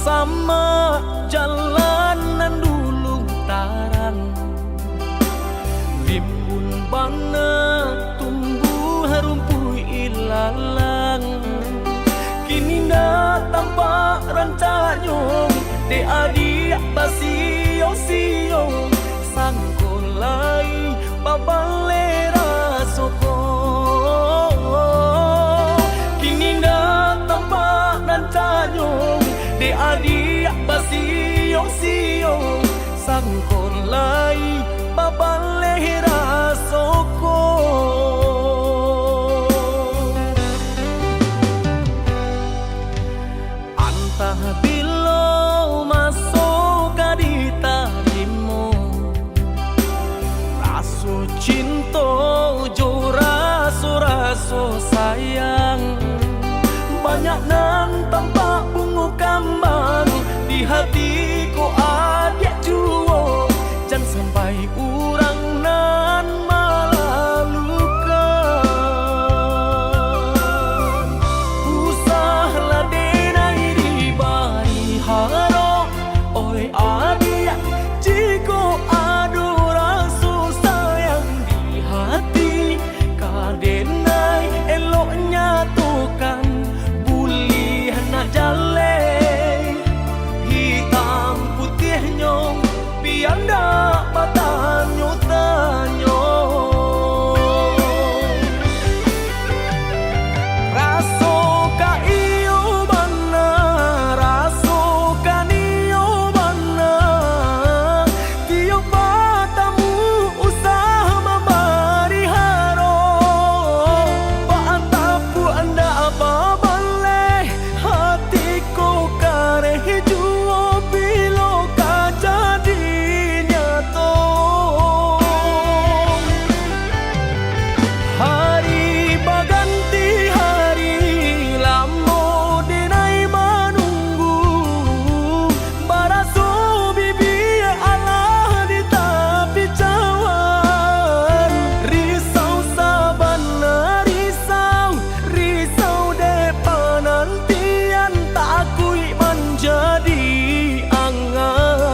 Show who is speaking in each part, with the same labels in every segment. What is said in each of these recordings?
Speaker 1: sama jalanan dulu tarang, rimbun bana tumbuh rumput ilalang. Kini dah tampak rancanyong de adik basio-sio sangkolai babalera soko. Kini dah tampak rancanyong de adik basio-sio sangkolai babalera soko. Bilo masuk di tarimu, raso cinta jo raso sayang. Banyak nan tampak bunga kambang di hatiku adik juo, jangan sampai urang nan malah luka. Usahlah denai di bari haro, oi adik jiko adu rasa sayang di hati. Kadenai eloknya tukan bulih nak jale, hitam putih nyong biar ndak batanyo tanyo. Raso ka iyo bana, raso ka niyo bana, tiap batamu usah membari haro. Paantapu anda apa baleh, hatiku kareh juo bilo ka jadi nyato. Hari baganti hari lamo denai menunggu, baraso bibi Allah di tepi cawan. Risau sabana risau depan nantian tak akui menjadi angan.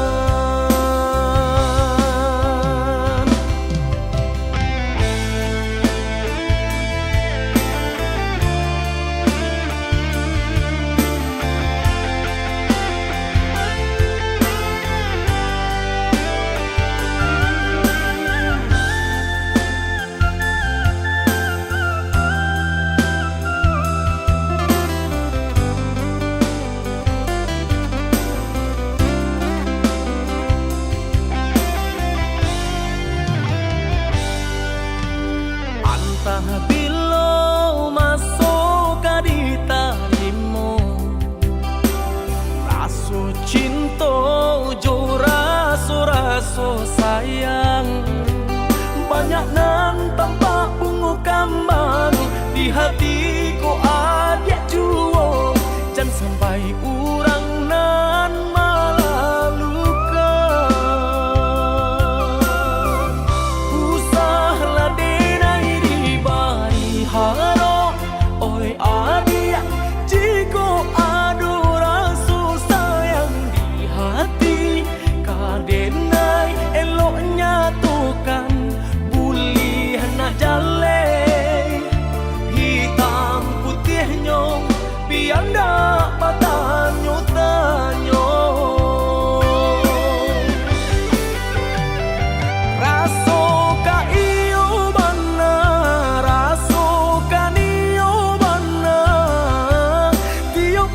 Speaker 1: Antah bilo masuk di tarimu, raso cinta jo raso sayang. Banyak nan tampak bunga kambang di hatiku adik juo, jangan sampai urang nan malah luka. Usahlah denai di bari haro, oi adik jiko adu rasa sayang di hati. Kadenai eloknya tukan bulih nak jale, hitam putih nyong biar ndak batanyo tanyo. Raso ka iyo bana, raso ka niyo bana, tiap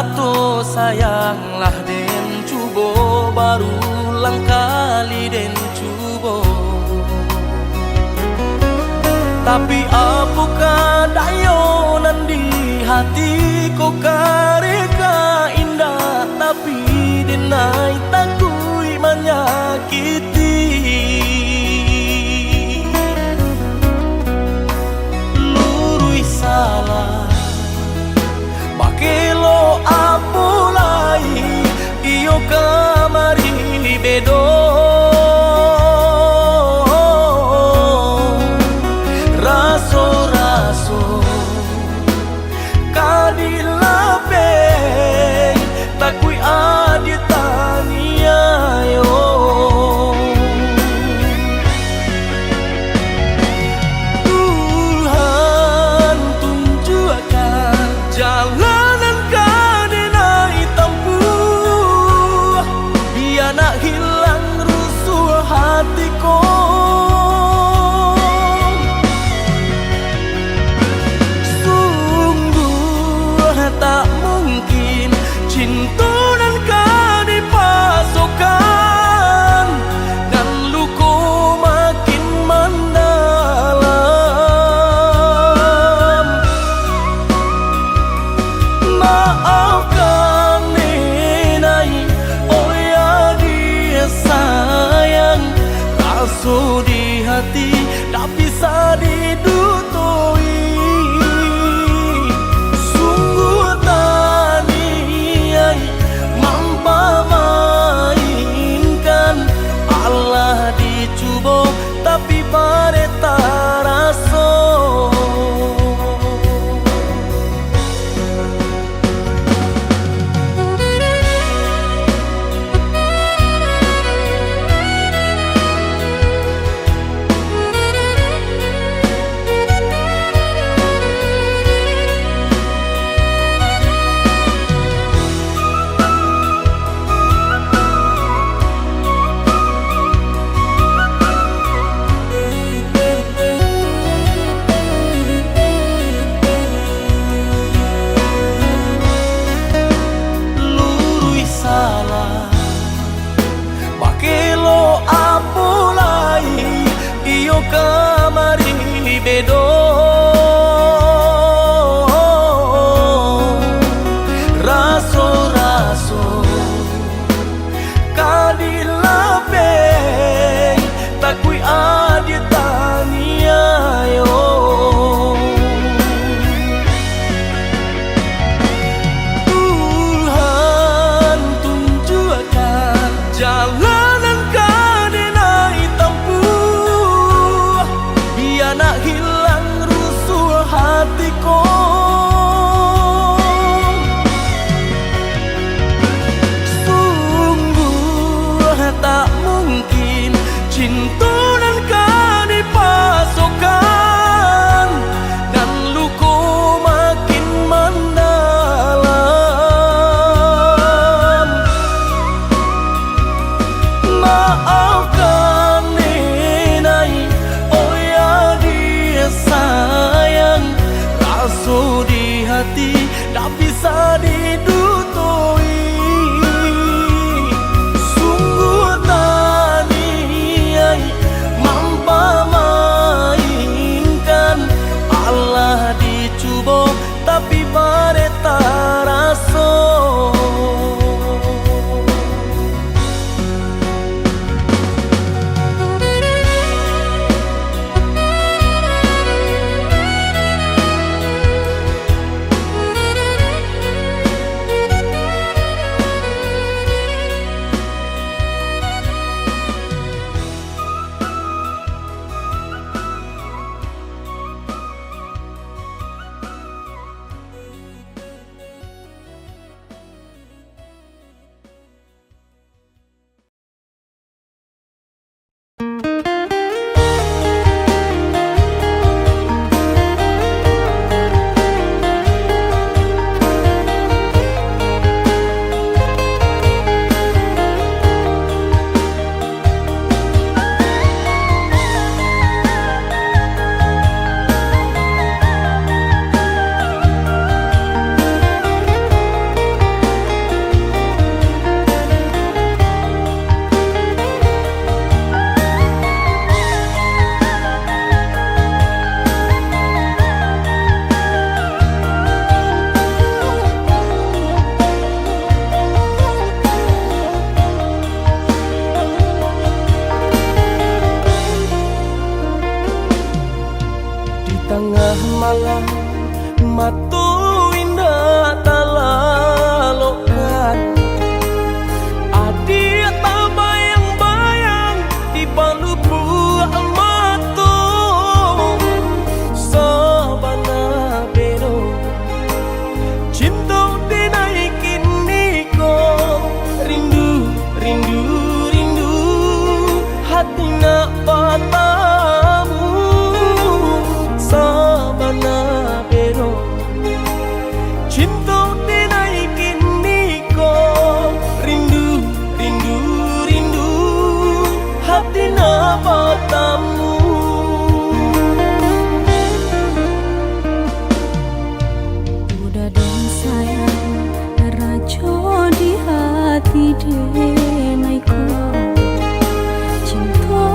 Speaker 1: Ato sayanglah den cubo, barulang kali den cubo. Tapi apakah dayo nandi hati ko kareka indah, tapi denai takui menyakiti. Lurui salah bakelo apulai iyo kamari bedo. Raso-raso kadilapeng takui aditania yo. Tuhan tunjukkan jalanan kadenai tempuh, biar nak hilang matamu.
Speaker 2: Udah dan sayang rajo di hati denaiku, cinta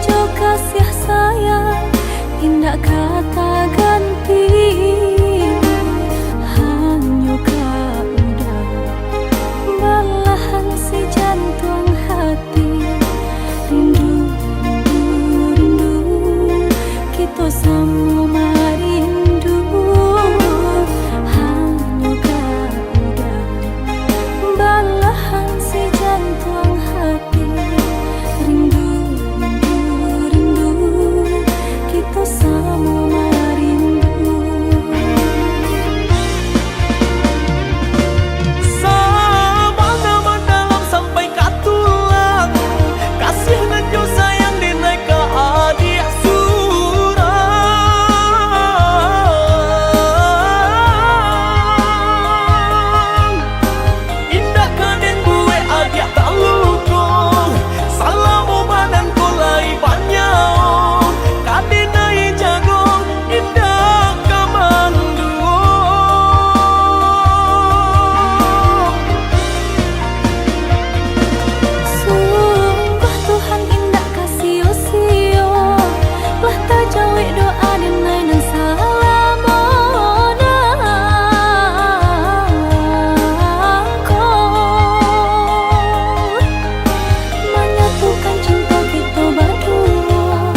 Speaker 2: jo kasih sayang indah kata ganti. Hanya kau udah belahan si jantung hati. Rindu, rindu, rindu, kita sama rindu. Hanya kau udah belahan si jantung hati. Rindu, rindu, rindu, kita sama rindu.
Speaker 1: Sama nama dalam sampai katulang, kasih dan jo sayang dinai ka adik surang. Indah kaden gue adik tak lukong, salamu badan ko lai banyak. Kaden nai jagong, indah kamanduo.
Speaker 2: Sungguh Tuhan indah kasih sio, lah tak jawi doa dinai dan salamodangko. Menyatukan cinta kita berdua,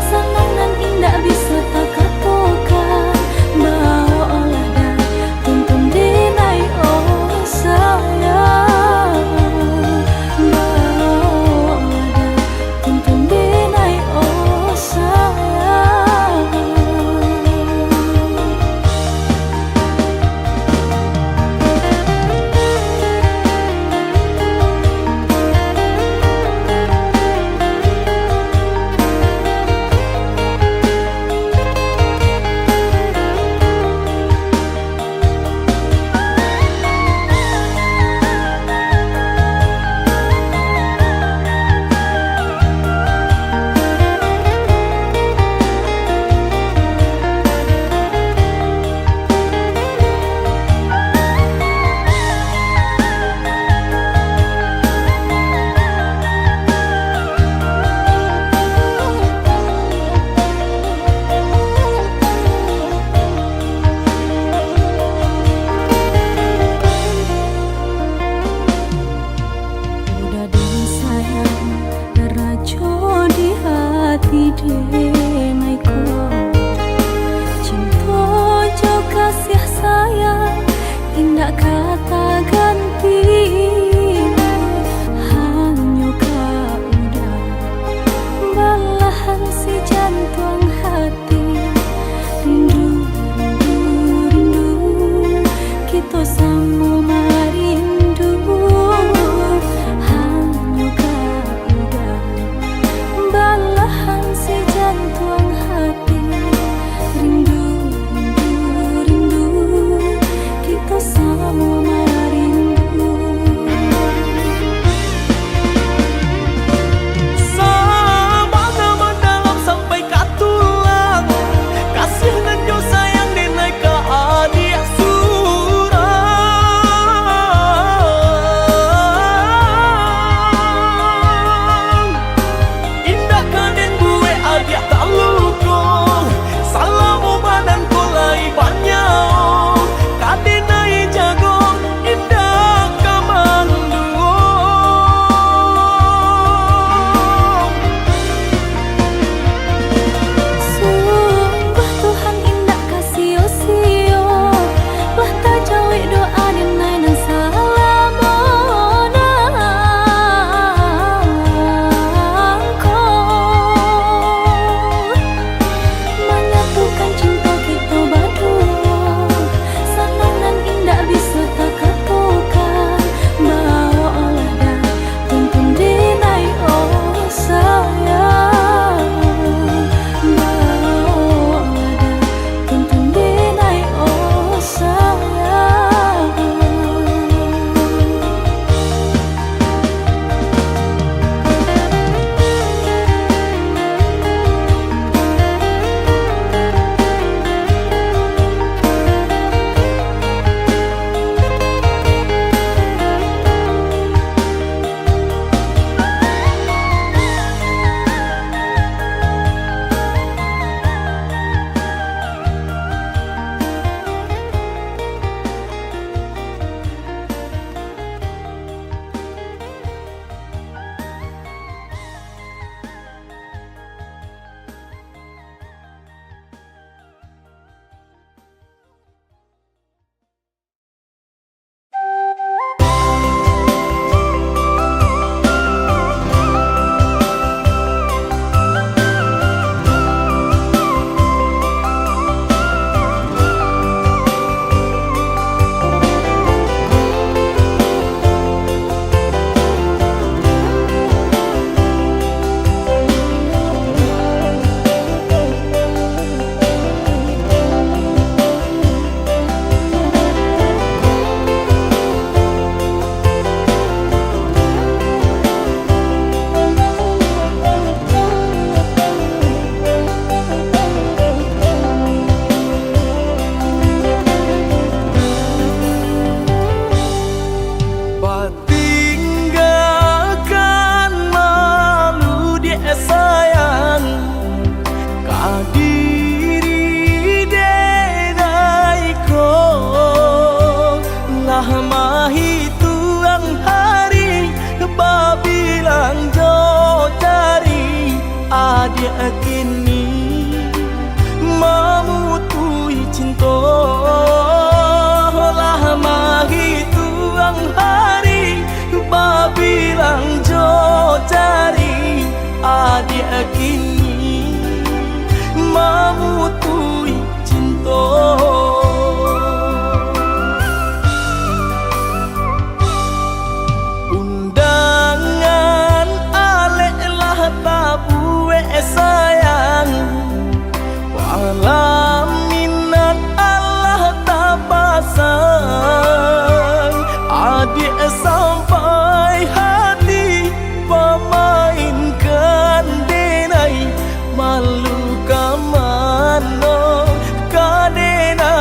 Speaker 2: senang dan indah bisa tak katakan. Bawa olah dan tuntun dinai oh sayang. Bawa olah dan tuntun dinai oh sayang. Udah dan sayang rajo di hati denaiku, cinta jo kasih sayang indah kata ganti. Hanya kau udah belahan si jantung hati. Rindu, rindu, rindu, kita sama rindu. Hanya kau udah belahan si jantung hati. Rindu, rindu, rindu, kita sama rindu.
Speaker 1: Sama nama dalam sampai sayang kadiri denai ko lah mahi tuang hari babilang jo cari adia kini mamutui cinta lah mahi tuang hari babilang jo cari adia kini mamutui cinta. Undangan alek lah tabue sayang walaminan Allah tak pasang adik sampai hati pemainkan denai malu kamano kadena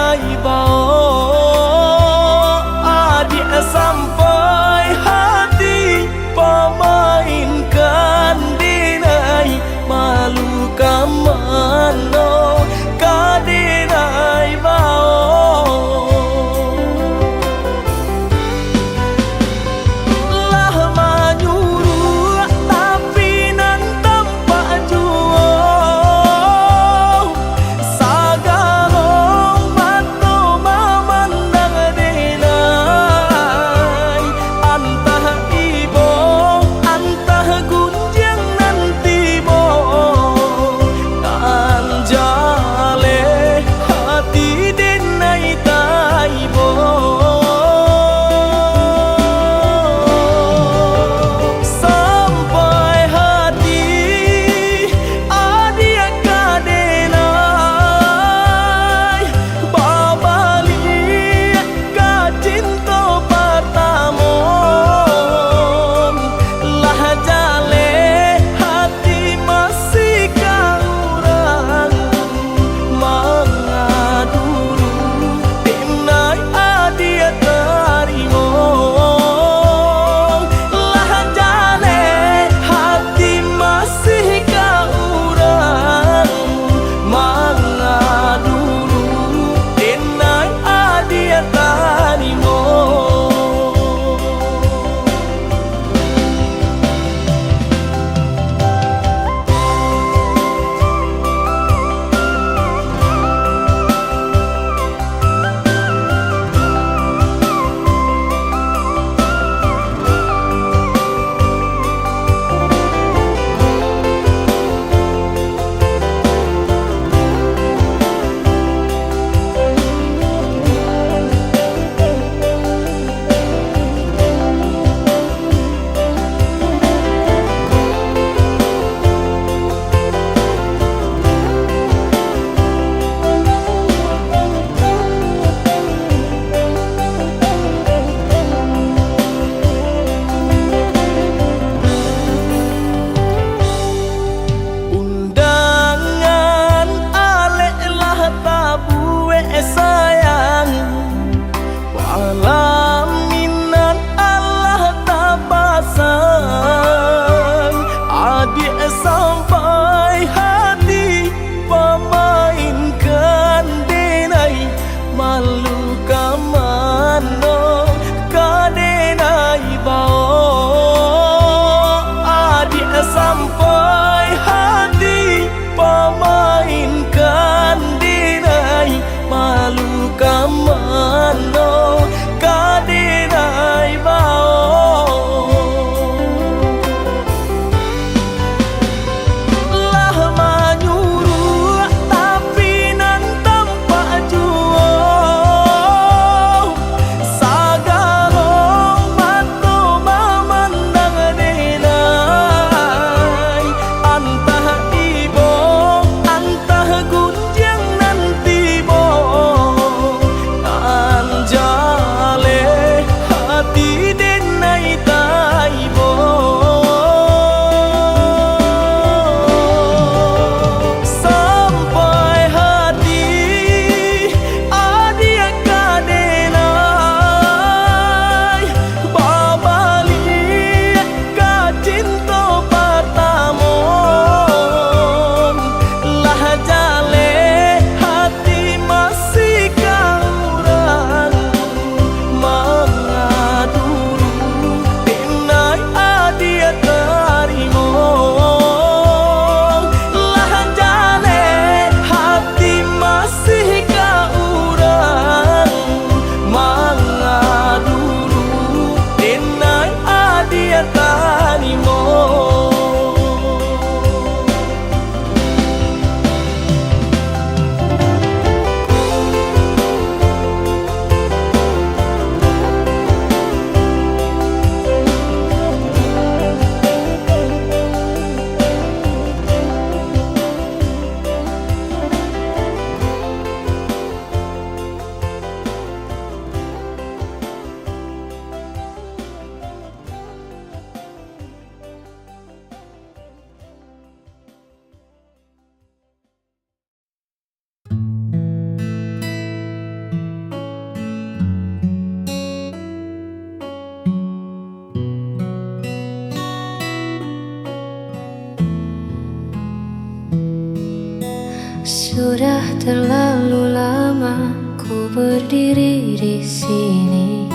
Speaker 2: Sudah terlalu lama ku berdiri di sini,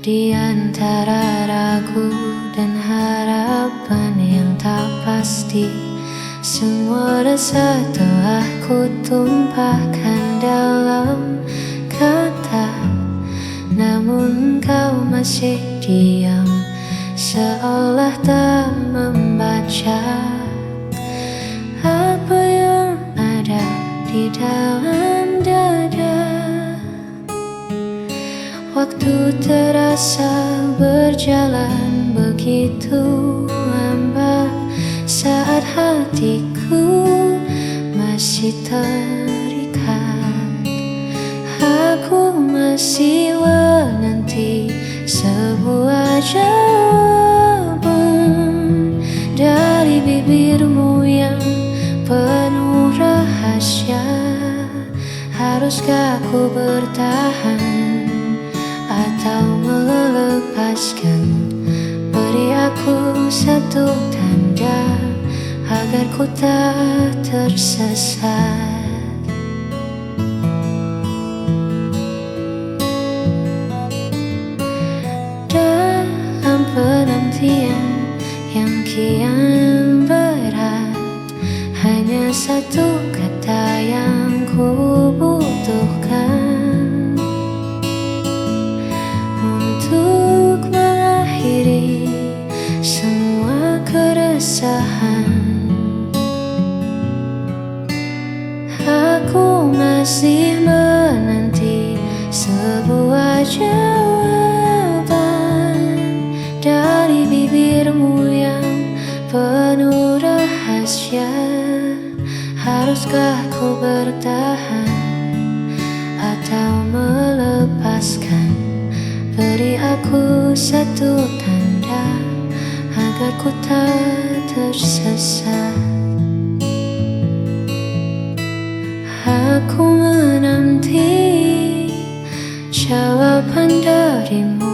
Speaker 2: di antara ragu dan harapan yang tak pasti. Semua rasa telah ku tumpahkan dalam kata, namun kau masih diam, seolah tak membaca apa yang ada di dalam dada. Waktu terasa berjalan begitu lambat, saat hatiku masih terikat. Aku masih menanti sebuah jawaban dari bibirmu yang penuh rahasia. Haruskah ku bertahan atau melepaskan? Beri aku satu tanda agar ku tak tersesat. Dalam penantian yang kian berat, hanya satu kata yang ku butuhkan untuk mengakhiri semua keresahan. Aku masih menanti sebuah jawaban dari bibirmu yang penuh rahasia. Haruskah ku bertahan atau melepaskan? Beri aku satu tanda agar ku tak tersesat. Aku menanti jawaban darimu.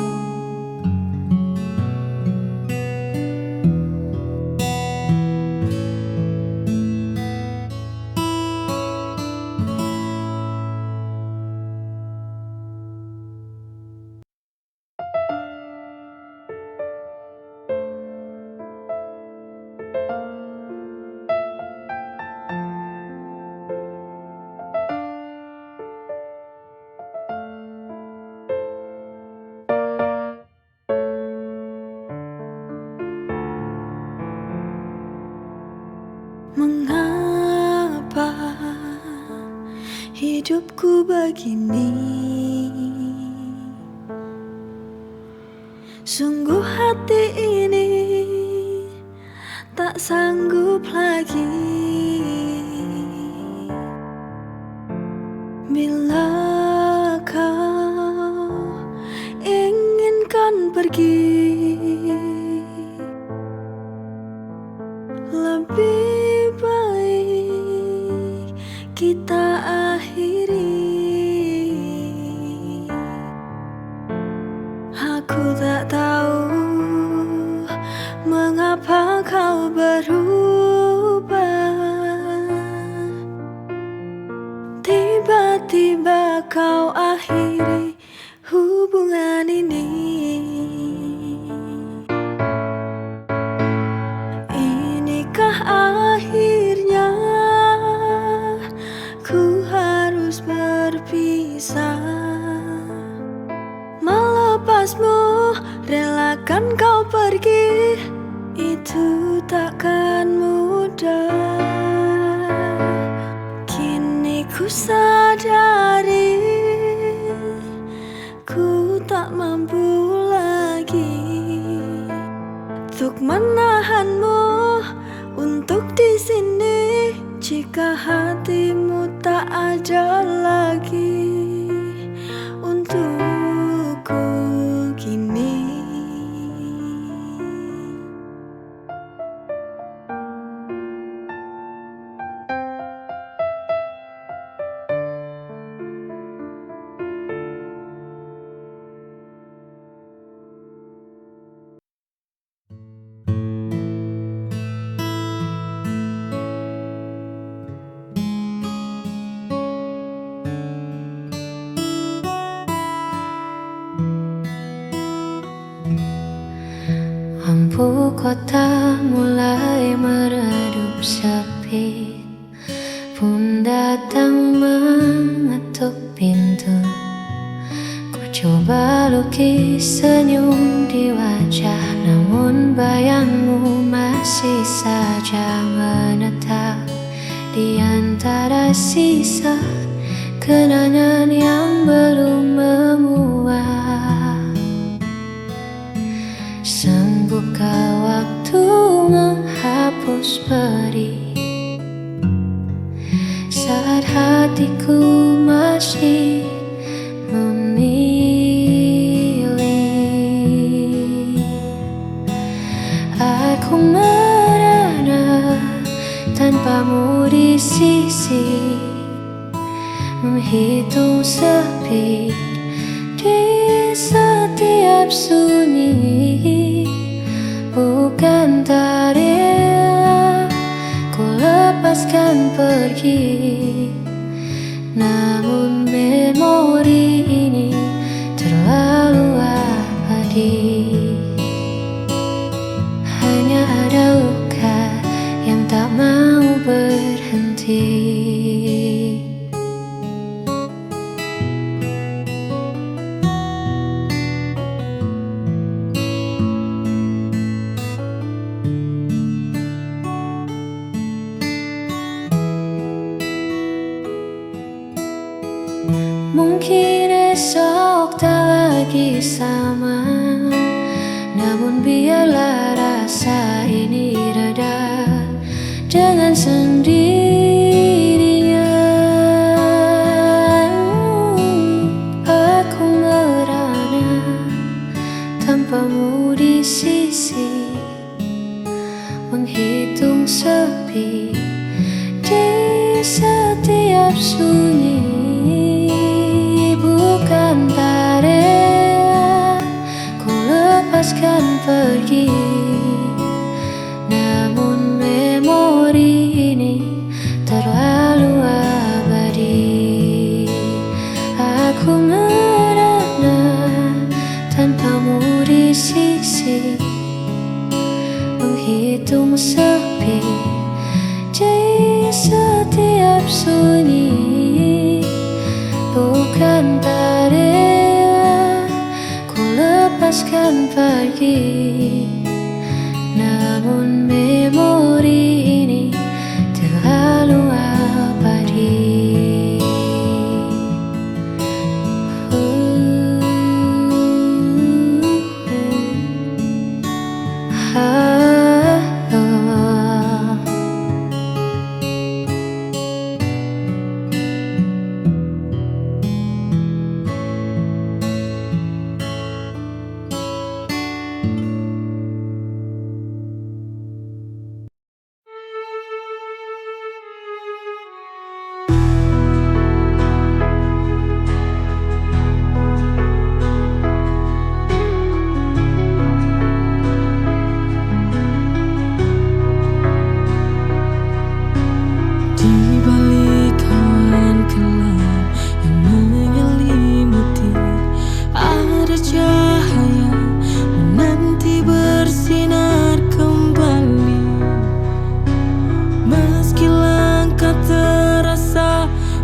Speaker 3: Mengapa hidupku begini? Sungguh hati ini tak sanggup lagi. Bila kau inginkan pergi, lebih baik kita akhiri. Aku tak tahu mengapa kau berubah. Tiba-tiba kau akhiri hubungan ini. Inikah akhirnya ku harus berpisah? Melepasmu, relakan kau pergi, itu takkan mudah. Kini ku sadari ku tak mampu lagi untuk menahanmu untuk di sini. Jika hatimu tak ada lagi untukku kini.
Speaker 2: kota mulai meredup sepi, pun datang mengetuk pintu. Ku coba lukis senyum di wajah, namun bayangmu masih saja menetap di antara sisa kenangan yang belum memuak. Sanggupkah waktu menghapus pedih saat hatiku masih memilih? Aku merana tanpamu di sisi, menghitung sepi di setiap sunyi. Bukan tak rela ku lepaskan pergi, namun memori ini terlalu abadi. Hanya ada luka yang tak mau berhenti. Mungkin esok tak lagi sama, namun biarlah rasa ini reda dengan sendirinya. Aku merana tanpamu di sisi, menghitung sepi di setiap sunyi. Bukan tak rela ku lepaskan pergi, namun memori ini terlalu abadi. Aku merana tanpamu di sisi, menghitung sepi di setiap sunyi. Bukan tak rela ku lepaskan pergi, namun memori ini terlalu abadi.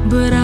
Speaker 3: Berat